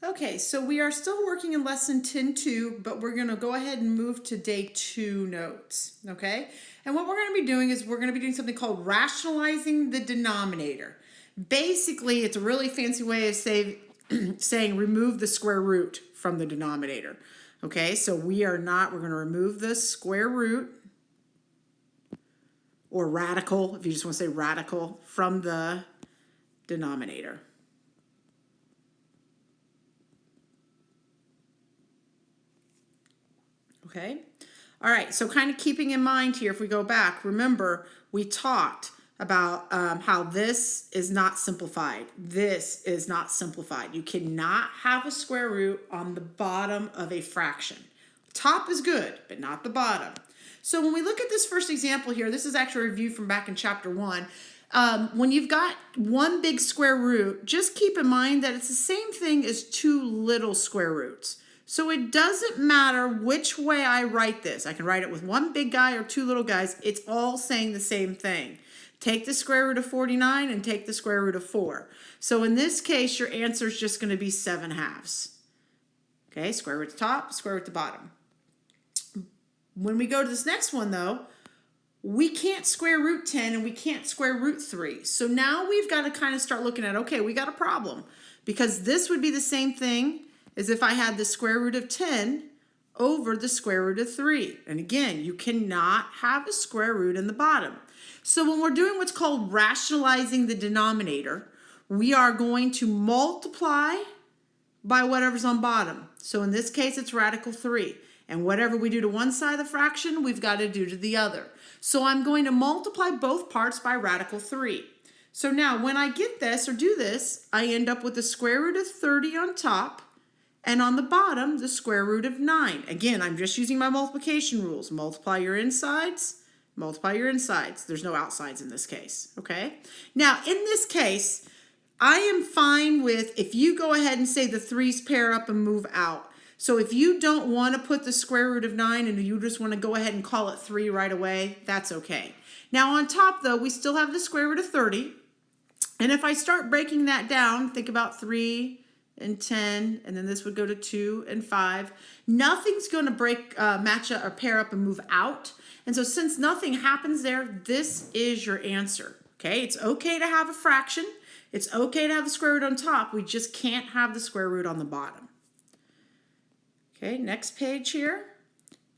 Okay, so we are still working in lesson 10-2, but we're going to go ahead and move to day 2 notes, okay? And what we're going to be doing is we're going to be doing something called rationalizing the denominator. Basically, it's a really fancy way of saying remove the square root from the denominator. Okay, so we're going to remove the square root or radical, if you just want to say radical, from the denominator. Okay. All right. So kind of keeping in mind here, if we go back, remember we talked about how this is not simplified. This is not simplified. You cannot have a square root on the bottom of a fraction. Top is good, but not the bottom. So when we look at this first example here, this is actually a review from back in chapter 1. When you've got one big square root, just keep in mind that it's the same thing as two little square roots. So it doesn't matter which way I write this. I can write it with one big guy or two little guys. It's all saying the same thing. Take the square root of 49 and take the square root of 4. So in this case, your answer is just going to be 7/2. Okay, square root at the top, square root at the bottom. When we go to this next one, though, we can't square root 10 and we can't square root 3. So now we've got to kind of start looking at, okay, we got a problem. Because this would be the same thing as if I had the square root of 10 over the square root of 3. And again, you cannot have a square root in the bottom. So when we're doing what's called rationalizing the denominator, we are going to multiply by whatever's on bottom. So in this case, it's radical 3. And whatever we do to one side of the fraction, we've got to do to the other. So I'm going to multiply both parts by radical 3. So now when I get this or do this, I end up with the square root of 30 on top, and on the bottom, the square root of 9. Again, I'm just using my multiplication rules. Multiply your insides, multiply your insides. There's no outsides in this case, okay? Now, in this case, I am fine with if you go ahead and say the 3's pair up and move out. So if you don't want to put the square root of 9 and you just want to go ahead and call it 3 right away, that's okay. Now on top, though, we still have the square root of 30. And if I start breaking that down, think about 3 and 10, and then this would go to 2 and 5. Nothing's going to match up or pair up and move out. And so since nothing happens there, this is your answer. Okay, it's okay to have a fraction. It's okay to have the square root on top. We just can't have the square root on the bottom. Okay, next page here.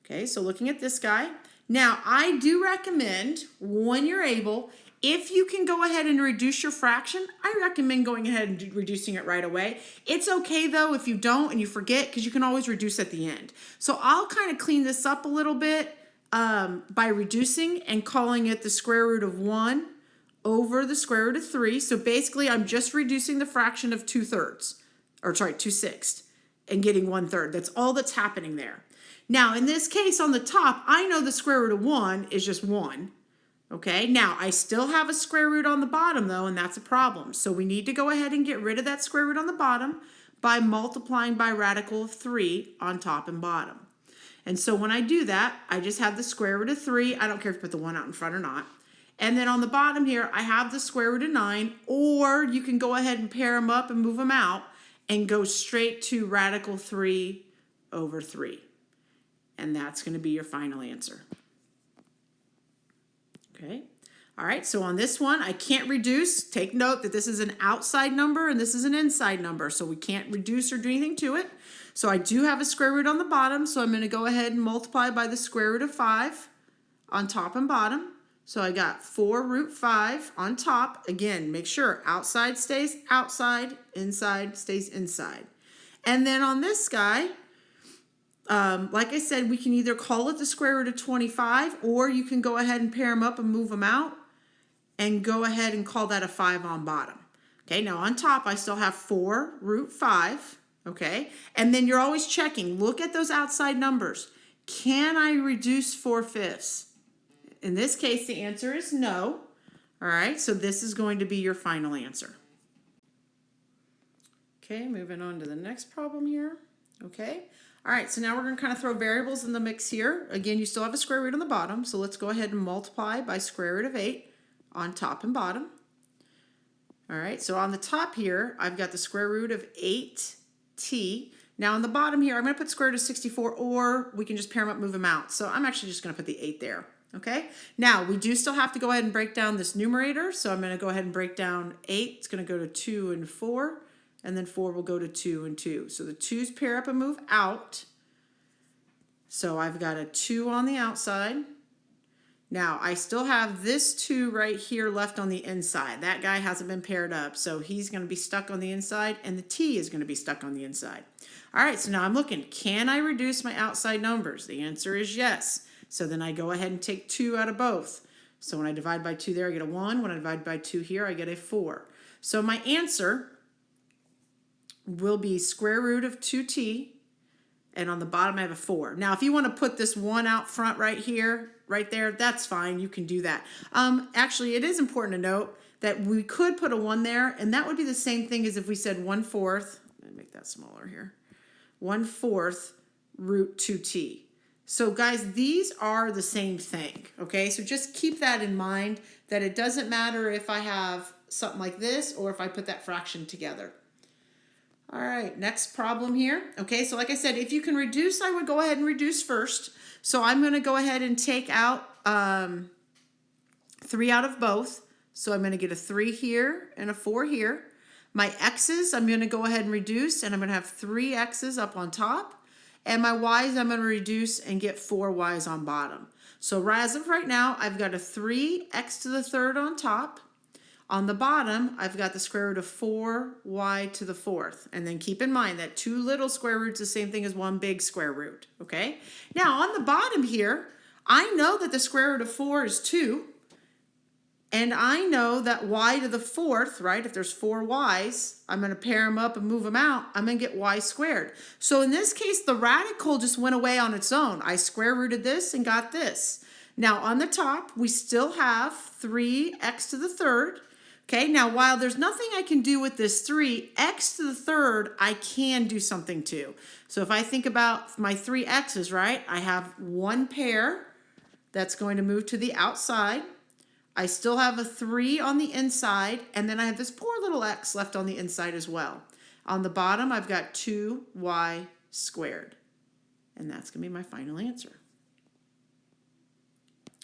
Okay, so looking at this guy. Now, I do recommend, when you're able, if you can go ahead and reduce your fraction, I recommend going ahead and reducing it right away. It's okay, though, if you don't and you forget, because you can always reduce at the end. So I'll kind of clean this up a little bit by reducing and calling it the square root of 1 over the square root of 3. So basically, I'm just reducing the fraction of 2/6, and getting 1/3. That's all that's happening there. Now, in this case, on the top, I know the square root of 1 is just 1. Okay, now I still have a square root on the bottom, though, and that's a problem. So we need to go ahead and get rid of that square root on the bottom by multiplying by radical of 3 on top and bottom. And so when I do that, I just have the square root of 3. I don't care if you put the 1 out in front or not. And then on the bottom here, I have the square root of 9, or you can go ahead and pair them up and move them out and go straight to radical 3 over 3. And that's going to be your final answer. Okay. All right, so on this one, I can't reduce. Take note that this is an outside number and this is an inside number, so we can't reduce or do anything to it. So I do have a square root on the bottom, so I'm going to go ahead and multiply by the square root of 5 on top and bottom. So I got 4√5 on top. Again, make sure outside stays outside, inside stays inside. And then on this guy, like I said, we can either call it the square root of 25, or you can go ahead and pair them up and move them out and go ahead and call that a 5 on bottom. Okay, now on top, I still have 4√5, okay? And then you're always checking. Look at those outside numbers. Can I reduce 4/5? In this case, the answer is no. All right, so this is going to be your final answer. Okay, moving on to the next problem here. Okay. All right, so now we're going to kind of throw variables in the mix here. Again, you still have a square root on the bottom, so let's go ahead and multiply by square root of 8 on top and bottom. All right, so on the top here, I've got the square root of 8 t. Now on the bottom here, I'm going to put square root of 64, or we can just pair them up, move them out. So I'm actually just going to put the 8 there. Okay, now we do still have to go ahead and break down this numerator. So I'm going to go ahead and break down 8. It's going to go to 2 and 4, and then 4 will go to 2 and 2. So the 2's pair up and move out. So I've got a 2 on the outside. Now I still have this 2 right here left on the inside. That guy hasn't been paired up, so he's going to be stuck on the inside, and the t is going to be stuck on the inside. All right, so now I'm looking, can I reduce my outside numbers? The answer is yes. So then I go ahead and take 2 out of both. So when I divide by 2 there, I get a 1. When I divide by 2 here, I get a 4. So my answer will be square root of 2t, and on the bottom I have a 4. Now if you want to put this 1 out front right here, right there, that's fine. You can do that. Actually, it is important to note that we could put a 1 there, and that would be the same thing as if we said 1/4. Let me make that smaller here. 1/4 root 2t. So guys, these are the same thing, okay? So just keep that in mind, that it doesn't matter if I have something like this or if I put that fraction together. All right, next problem here. Okay, so like I said, if you can reduce, I would go ahead and reduce first. So I'm going to go ahead and take out 3 out of both. So I'm going to get a 3 here and a 4 here. My x's, I'm going to go ahead and reduce, and I'm going to have 3 x's up on top. And my y's, I'm going to reduce and get 4 y's on bottom. So as of right now, I've got a 3x to the 3rd on top. On the bottom, I've got the square root of 4y to the 4th. And then keep in mind that 2 little square roots is the same thing as 1 big square root, okay? Now, on the bottom here, I know that the square root of 4 is 2. And I know that y to the 4th, right, if there's 4 y's, I'm going to pair them up and move them out. I'm going to get y squared. So in this case, the radical just went away on its own. I square rooted this and got this. Now, on the top, we still have 3x to the 3rd. Okay, now while there's nothing I can do with this 3, x to the 3rd, I can do something to. So if I think about my 3 x's, right, I have 1 pair that's going to move to the outside. I still have a 3 on the inside, and then I have this poor little x left on the inside as well. On the bottom, I've got 2y squared, and that's going to be my final answer.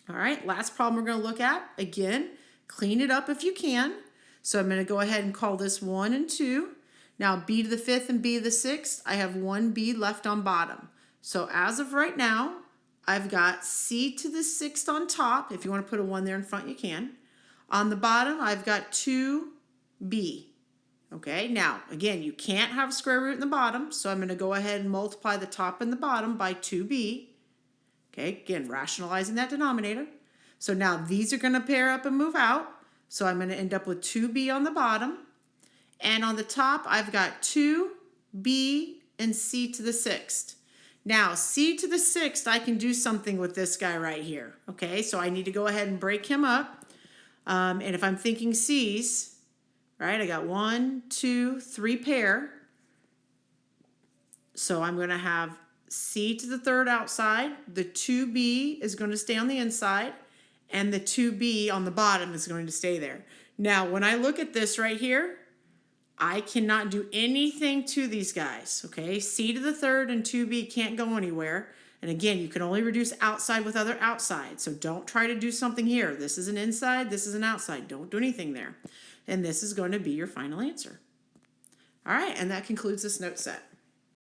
All right, last problem we're going to look at. Again, clean it up if you can. So I'm going to go ahead and call this 1 and 2. Now b to the 5th and b to the 6th, I have 1b left on bottom. So as of right now, I've got c to the 6th on top. If you want to put a 1 there in front, you can. On the bottom, I've got 2b. Okay, now, again, you can't have a square root in the bottom, so I'm going to go ahead and multiply the top and the bottom by 2b. Okay, again, rationalizing that denominator. So now these are going to pair up and move out. So I'm going to end up with 2b on the bottom. And on the top, I've got 2b and c to the 6th. Now, c to the 6th, I can do something with this guy right here. Okay, so I need to go ahead and break him up. And if I'm thinking c's, right, I got 1, 2, 3 pair. So I'm going to have c to the 3rd outside. The 2b is going to stay on the inside. And the 2b on the bottom is going to stay there. Now, when I look at this right here, I cannot do anything to these guys, okay? c to the 3rd and 2b can't go anywhere. And again, you can only reduce outside with other outside. So don't try to do something here. This is an inside, this is an outside. Don't do anything there. And this is going to be your final answer. All right, and that concludes this note set.